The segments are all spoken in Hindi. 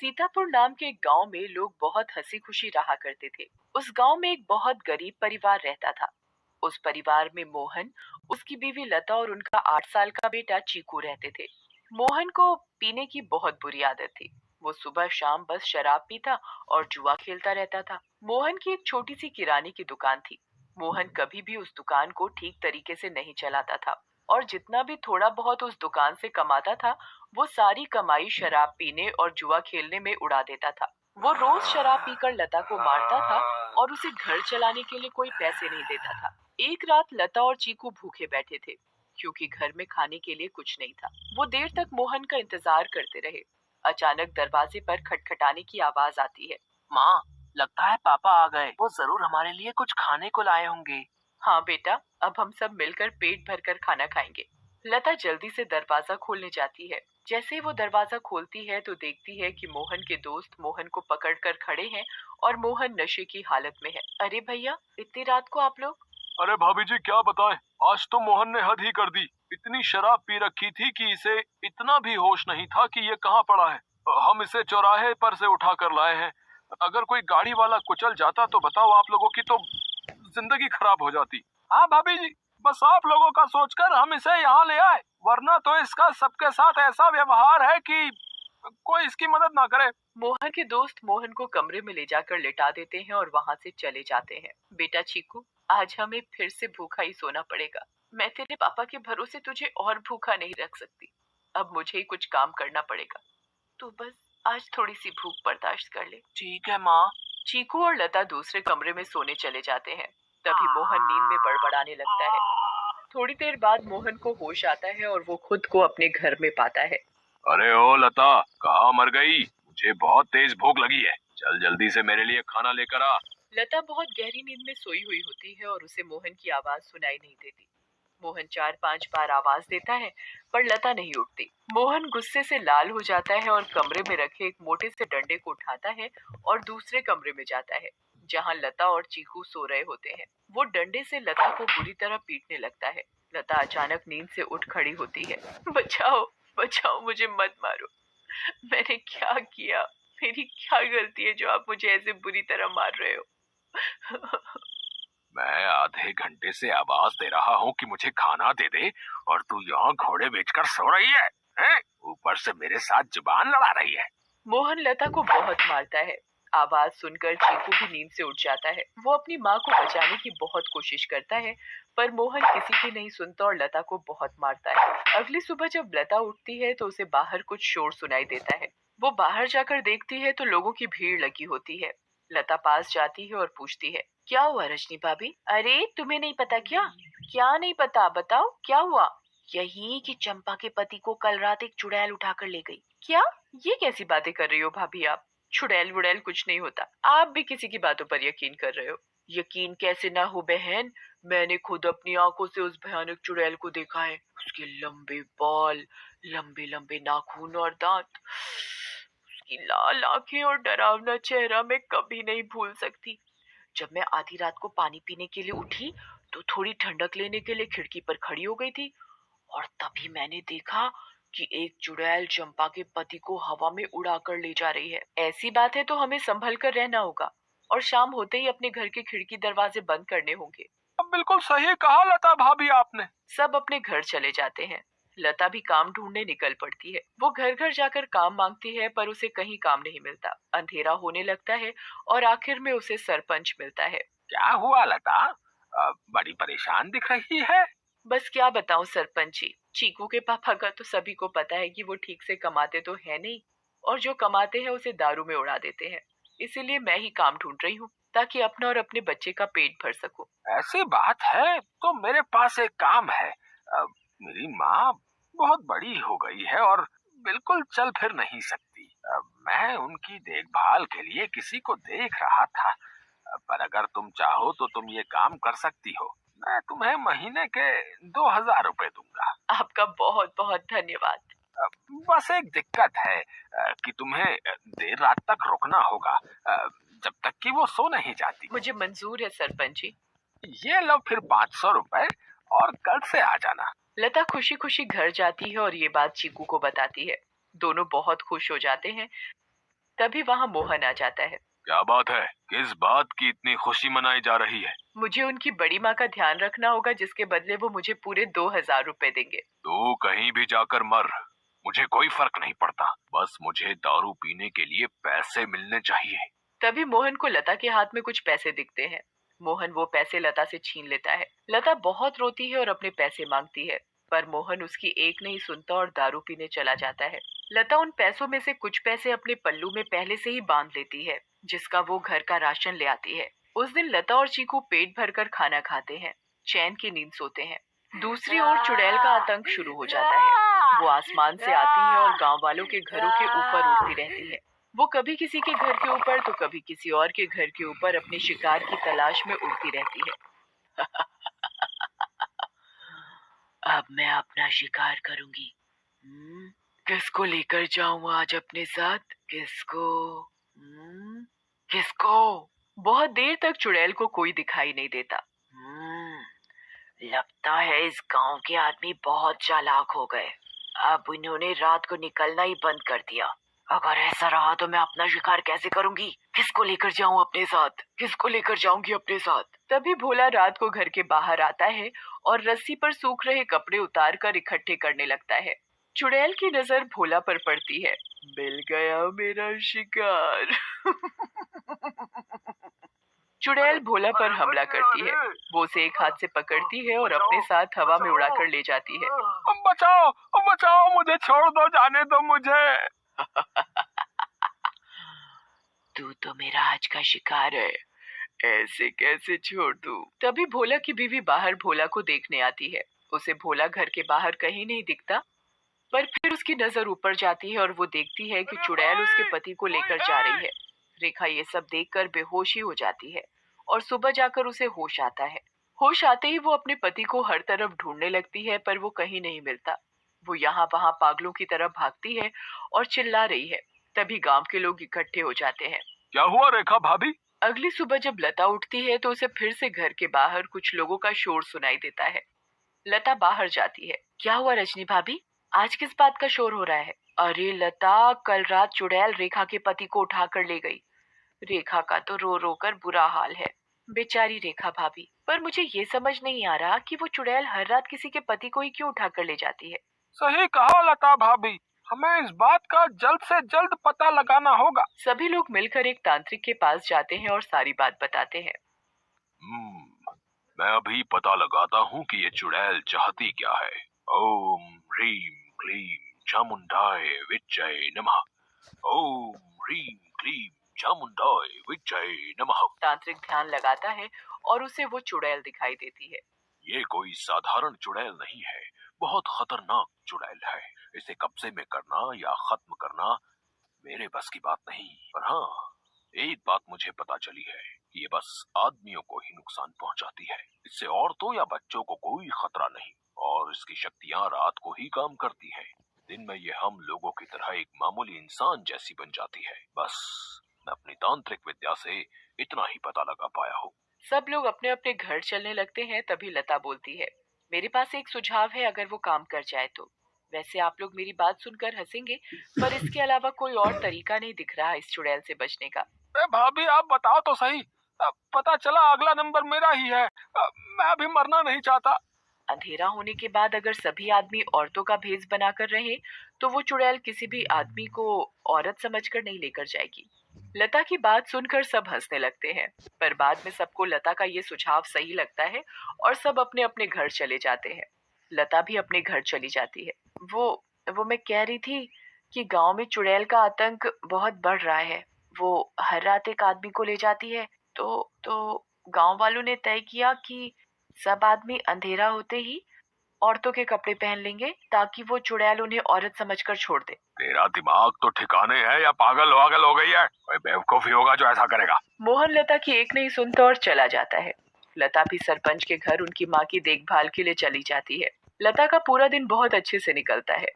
सीतापुर नाम के एक गांव में लोग बहुत हंसी खुशी रहा करते थे। उस गांव में एक बहुत गरीब परिवार रहता था। उस परिवार में मोहन, उसकी बीवी लता और उनका 8 साल का बेटा चीकू रहते थे। मोहन को पीने की बहुत बुरी आदत थी। वो सुबह शाम बस शराब पीता और जुआ खेलता रहता था। मोहन की एक छोटी सी किराने की दुकान थी। मोहन कभी भी उस दुकान को ठीक तरीके से नहीं चलाता था और जितना भी थोड़ा बहुत उस दुकान से कमाता था वो सारी कमाई शराब पीने और जुआ खेलने में उड़ा देता था। वो रोज शराब पीकर लता को मारता था और उसे घर चलाने के लिए कोई पैसे नहीं देता था। एक रात लता और चीकू भूखे बैठे थे क्योंकि घर में खाने के लिए कुछ नहीं था। वो देर तक मोहन का इंतजार करते रहे। अचानक दरवाजे पर खटखटाने की आवाज आती है। माँ, लगता है पापा आ गए। वो जरूर हमारे लिए कुछ खाने को लाए होंगे। हाँ बेटा, अब हम सब मिलकर पेट भरकर खाना खाएंगे। लता जल्दी से दरवाजा खोलने जाती है। जैसे ही वो दरवाजा खोलती है तो देखती है कि मोहन के दोस्त मोहन को पकड़कर खड़े हैं और मोहन नशे की हालत में है। अरे भैया, इतनी रात को आप लोग? अरे भाभी जी, क्या बताएं, आज तो मोहन ने हद ही कर दी। इतनी शराब पी रखी थी कि इसे इतना भी होश नहीं था कि ये कहाँ पड़ा है। हम इसे चौराहे पर से उठा कर लाए हैं। अगर कोई गाड़ी वाला कुचल जाता तो बताओ, आप लोगों की तो जिंदगी खराब हो जाती। हाँ भाभी जी, बस आप लोगों का सोचकर हम इसे यहाँ ले आए, वरना तो इसका सबके साथ ऐसा व्यवहार है कि कोई इसकी मदद ना करे। मोहन के दोस्त मोहन को कमरे में ले जाकर लिटा देते हैं और वहां से चले जाते हैं। बेटा चीकू, आज हमें फिर से भूखा ही सोना पड़ेगा। मैं तेरे पापा के भरोसे तुझे और भूखा नहीं रख सकती। अब मुझे ही कुछ काम करना पड़ेगा। तू बस आज थोड़ी सी भूख बर्दाश्त कर ले। ठीक है माँ। चीकू और लता दूसरे कमरे में सोने चले जाते हैं। तभी मोहन नींद में बड़बड़ाने लगता है। थोड़ी देर बाद मोहन को होश आता है और वो खुद को अपने घर में पाता है। अरे ओ लता, कहाँ मर गई? मुझे बहुत तेज भूख लगी है, चल जल्दी से मेरे लिए खाना लेकर आ। लता बहुत गहरी नींद में सोई हुई होती है और उसे मोहन की आवाज सुनाई नहीं देती। मोहन 4-5 बार आवाज देता है पर लता नहीं उठती। मोहन गुस्से से लाल हो जाता है और कमरे में रखे एक मोटे से डंडे को उठाता है और दूसरे कमरे में जाता है जहां लता और चीकू सो रहे होते हैं। वो डंडे से लता को बुरी तरह पीटने लगता है। लता अचानक नींद से उठ खड़ी होती है। बचाओ, बचाओ, मुझे मत मारो। मैंने क्या किया? मेरी क्या गलती है जो आप मुझे ऐसे बुरी तरह मार रहे हो? मैं आधे घंटे से आवाज दे रहा हूँ कि मुझे खाना दे दे, और तू यहाँ घोड़े बेचकर सो रही है, हैं? ऊपर से मेरे साथ जुबान लड़ा रही है। मोहन लता को बहुत मारता है। आवाज सुनकर चीकू भी नींद से उठ जाता है। वो अपनी माँ को बचाने की बहुत कोशिश करता है पर मोहन किसी की नहीं सुनता और लता को बहुत मारता है। अगली सुबह जब लता उठती है तो उसे बाहर कुछ शोर सुनाई देता है। वो बाहर जाकर देखती है तो लोगों की भीड़ लगी होती है। लता पास जाती है और पूछती है, क्या हुआ रजनी भाभी? अरे तुम्हें नहीं पता क्या? क्या नहीं पता, बताओ क्या हुआ? यही कि चंपा के पति को कल रात एक चुड़ैल उठाकर ले गई। क्या? ये कैसी बातें कर रही हो भाभी आप? चुड़ैल वुड़ैल कुछ नहीं होता। आप भी किसी की बातों पर यकीन कर रहे हो। यकीन कैसे ना हो बहन, मैंने खुद अपनी आंखों से उस भयानक चुड़ैल को देखा है। उसके लंबे बाल, लंबे लंबे नाखून और दांत, उसकी लाल आंखें और डरावना चेहरा मैं कभी नहीं भूल सकती। जब मैं आधी रात को पानी पीने के लिए उठी तो थोड़ी ठंडक लेने के लिए खिड़की पर खड़ी हो गई थी और तभी मैंने देखा कि एक चुड़ैल चंपा के पति को हवा में उड़ाकर ले जा रही है। ऐसी बात है तो हमें संभल कर रहना होगा और शाम होते ही अपने घर के खिड़की दरवाजे बंद करने होंगे। अब बिल्कुल सही कहा लता भाभी आपने। सब अपने घर चले जाते हैं। लता भी काम ढूंढने निकल पड़ती है। वो घर घर जाकर काम मांगती है पर उसे कहीं काम नहीं मिलता। अंधेरा होने लगता है और आखिर में उसे सरपंच मिलता है। क्या हुआ लता? बड़ी परेशान दिख रही है। बस क्या बताऊं सरपंच जी, चीकू के पापा का तो सभी को पता है कि वो ठीक से कमाते तो है नहीं और जो कमाते हैं उसे दारू में उड़ा देते हैं। इसीलिए मैं ही काम ढूंढ रही हूँ ताकि अपना और अपने बच्चे का पेट भर सकूं। ऐसी बात है तो मेरे पास एक काम है। मेरी माँ बहुत बड़ी हो गई है और बिल्कुल चल फिर नहीं सकती। मैं उनकी देखभाल के लिए किसी को देख रहा था। पर अगर तुम चाहो तो तुम ये काम कर सकती हो। मैं तुम्हें महीने के 2,000 रुपए दूंगा। आपका बहुत बहुत धन्यवाद। अ, बस एक दिक्कत है कि तुम्हें देर रात तक रुकना होगा, जब तक कि वो सो नहीं जाती। मुझे मंजूर है सरपंच जी। ये लो फिर 500 रुपए, और कल से आ जाना। लता खुशी खुशी घर जाती है और ये बात चीकू को बताती है। दोनों बहुत खुश हो जाते हैं। तभी वहाँ मोहन आ जाता है। क्या बात है? किस बात की इतनी खुशी मनाई जा रही है? मुझे उनकी बड़ी माँ का ध्यान रखना होगा, जिसके बदले वो मुझे पूरे 2,000 रुपए देंगे। तू कहीं भी जाकर मर, मुझे कोई फर्क नहीं पड़ता। बस मुझे दारू पीने के लिए पैसे मिलने चाहिए। तभी मोहन को लता के हाथ में कुछ पैसे दिखते हैं। मोहन वो पैसे लता से छीन लेता है। लता बहुत रोती है और अपने पैसे मांगती है, पर मोहन उसकी एक नहीं सुनता और दारू पीने चला जाता है। लता उन पैसों में से कुछ पैसे अपने पल्लू में पहले से ही बांध लेती है, जिसका वो घर का राशन ले आती है। उस दिन लता और चीकू पेट भरकर खाना खाते हैं, चैन की नींद सोते हैं। दूसरी ओर चुड़ैल का आतंक शुरू हो जाता है। वो आसमान से आती है और गांव वालों के घरों के ऊपर उड़ती रहती है। वो कभी किसी के घर के ऊपर तो कभी किसी और के घर के ऊपर अपने शिकार की तलाश में उड़ती रहती है। अब मैं अपना शिकार करूंगी। किसको लेकर जाऊं आज अपने साथ? किसको? किसको? बहुत देर तक चुड़ैल को कोई दिखाई नहीं देता। लगता है इस गांव के आदमी बहुत चालाक हो गए। अब इन्होंने रात को निकलना ही बंद कर दिया। अगर ऐसा रहा तो मैं अपना शिकार कैसे करूंगी? किसको लेकर जाऊं अपने साथ? किसको लेकर जाऊंगी अपने साथ? तभी भोला रात को घर के बाहर आता है और रस्सी पर सूख रहे कपड़े उतार कर इकट्ठे करने लगता है। चुड़ैल की नजर भोला पर पड़ती है। मिल गया मेरा शिकार। चुड़ैल भोला पर हमला करती है। वो उसे एक हाथ से पकड़ती है और अपने साथ हवा में उड़ाकर ले जाती है। बचाओ, बचाओ, मुझे छोड़ दो, जाने दो मुझे। तू तो मेरा आज का शिकार है, ऐसे कैसे छोड़ दूं? तभी भोला की बीवी बाहर भोला को देखने आती है। उसे भोला घर के बाहर कहीं नहीं दिखता, पर फिर उसकी नजर ऊपर जाती है और वो देखती है कि चुड़ैल उसके पति को लेकर जा रही है। रेखा ये सब देखकर बेहोश ही हो जाती है और सुबह जाकर उसे होश आता है। होश आते ही वो अपने पति को हर तरफ ढूंढने लगती है, पर वो कहीं नहीं मिलता। वो यहाँ वहाँ पागलों की तरह भागती है और चिल्ला रही है। तभी गांव के लोग इकट्ठे हो जाते हैं। क्या हुआ रेखा भाभी? अगली सुबह जब लता उठती है तो उसे फिर से घर के बाहर कुछ लोगों का शोर सुनाई देता है। लता बाहर जाती है। क्या हुआ रजनी भाभी, आज किस बात का शोर हो रहा है? अरे लता, कल रात चुड़ैल रेखा के पति को उठा कर ले गई। रेखा का तो रो रो कर बुरा हाल है। बेचारी रेखा भाभी। पर मुझे ये समझ नहीं आ रहा कि वो चुड़ैल हर रात किसी के पति को ही क्यों उठा कर ले जाती है। सही कहा लता भाभी, हमें इस बात का जल्द से जल्द पता लगाना होगा। सभी लोग मिलकर एक तांत्रिक के पास जाते हैं और सारी बात बताते हैं। मैं अभी पता लगाता हूँ कि ये चुड़ैल चाहती क्या है। ओम ह्रीम क्लीम चामुंडाय विच्चय नमः। ओम ह्रीम क्लीम चामुंडाय विच्चय नमः। तांत्रिक ध्यान लगाता है और उसे वो चुड़ैल दिखाई देती है। ये कोई साधारण चुड़ैल नहीं है, बहुत खतरनाक चुड़ैल है। इसे कब्जे में करना या खत्म करना मेरे बस की बात नहीं। पर हाँ, एक बात मुझे पता चली है कि ये बस आदमियों को ही नुकसान पहुंचाती है। इससे औरतों या बच्चों को कोई खतरा नहीं और इसकी शक्तियां रात को ही काम करती हैं। दिन में ये हम लोगों की तरह एक मामूली इंसान जैसी बन जाती है। बस मैं अपनी तांत्रिक विद्या से इतना ही पता लगा पाया हूँ। सब लोग अपने अपने घर चलने लगते हैं। तभी लता बोलती है, मेरे पास एक सुझाव है, अगर वो काम कर जाए तो। वैसे आप लोग मेरी बात सुनकर हंसेंगे, पर इसके अलावा कोई और तरीका नहीं दिख रहा इस चुड़ैल से बचने का। भाभी आप बताओ तो सही। पता चला अगला नंबर मेरा ही है। मैं अभी मरना नहीं चाहता। अंधेरा होने के बाद अगर सभी आदमी औरतों का भेष बनाकर रहे तो वो चुड़ैल किसी भी आदमी को औरत समझकर नहीं लेकर जाएगी। लता की बात सुनकर सब हंसने लगते हैं, पर बाद में सबको लता का ये सुझाव सही लगता है और सब अपने अपने घर चले जाते हैं। लता भी अपने घर चली जाती है। वो मैं कह रही थी कि गांव में चुड़ैल का आतंक बहुत बढ़ रहा है। वो हर रात एक आदमी को ले जाती है। तो गांव वालों ने तय किया कि सब आदमी अंधेरा होते ही औरतों के कपड़े पहन लेंगे, ताकि वो चुड़ैल उन्हें औरत समझकर छोड़ दे। तेरा दिमाग तो ठिकाने है या पागल हो गई है? कोई बेवकूफी होगा जो ऐसा करेगा। मोहन लता की एक नहीं सुनता और चला जाता है। लता भी सरपंच के घर उनकी माँ की देखभाल के लिए चली जाती है। लता का पूरा दिन बहुत अच्छे से निकलता है।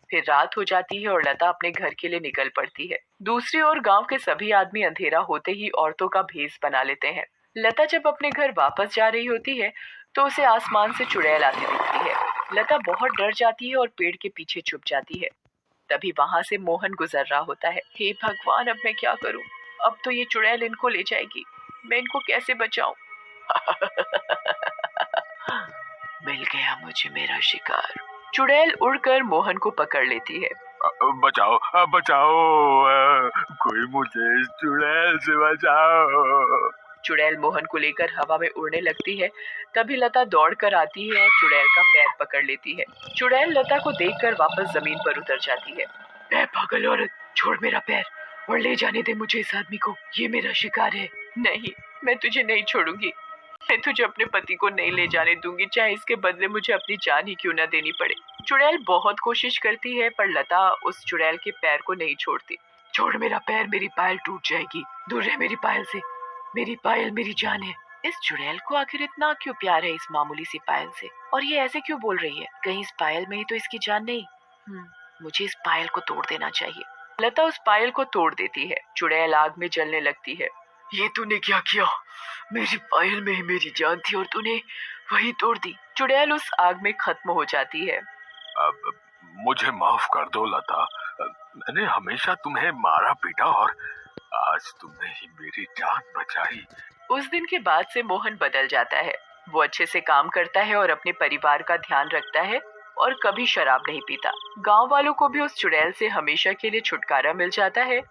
फिर रात हो जाती है और लता अपने घर के लिए निकल पड़ती है। दूसरी ओर गांव के सभी आदमी अंधेरा होते ही औरतों का भेष बना लेते हैं। लता जब अपने घर वापस जा रही होती है तो उसे आसमान से चुड़ैल आती दिखती है। लता बहुत डर जाती है और पेड़ के पीछे छुप जाती है। तभी वहाँ से मोहन गुजर रहा होता है। हे भगवान, अब मैं क्या करूं? अब तो ये चुड़ैल इनको ले जाएगी। मैं इनको कैसे बचाऊं? मिल गया मुझे मेरा शिकार। चुड़ैल उड़कर मोहन को पकड़ लेती है। बचाओ बचाओ, कोई मुझे इस चुड़ैल से बचाओ। चुड़ैल मोहन को लेकर हवा में उड़ने लगती है। तभी लता दौड़कर आती है और चुड़ैल का पैर पकड़ लेती है। चुड़ैल लता को देखकर वापस जमीन पर उतर जाती है। ए पागल औरत, छोड़ मेरा पैर और ले जाने दे मुझे इस आदमी को। ये मेरा शिकार है। नहीं, मैं तुझे नहीं छोड़ूंगी। मैं तुझे अपने पति को नहीं ले जाने दूंगी, चाहे इसके बदले मुझे अपनी जान ही क्यों ना देनी पड़े। चुड़ैल बहुत कोशिश करती है पर लता उस चुड़ैल के पैर को नहीं छोड़ती। छोड़ मेरा पैर, मेरी पायल टूट जाएगी। दूर रह मेरी पायल से। मेरी पायल मेरी जान है। इस चुड़ैल को आखिर इतना क्यों प्यार है इस मामूली सी पायल से, और ये ऐसे क्यों बोल रही है? कहीं इस पायल में ही तो इसकी जान नहीं? मुझे इस पायल को तोड़ देना चाहिए। लता उस पायल को तोड़ देती है। चुड़ैल आग में जलने लगती है। ये तूने क्या किया? मेरी पायल में ही मेरी जान थी और तूने वही तोड़ दी। चुड़ैल उस आग में खत्म हो जाती है। अब मुझे माफ कर दो लता, मैंने हमेशा तुम्हें मारा पीटा और आज तुमने ही मेरी जान बचाई। उस दिन के बाद से मोहन बदल जाता है। वो अच्छे से काम करता है और अपने परिवार का ध्यान रखता है और कभी शराब नहीं पीता। गांव वालों को भी उस चुड़ैल से हमेशा के लिए छुटकारा मिल जाता है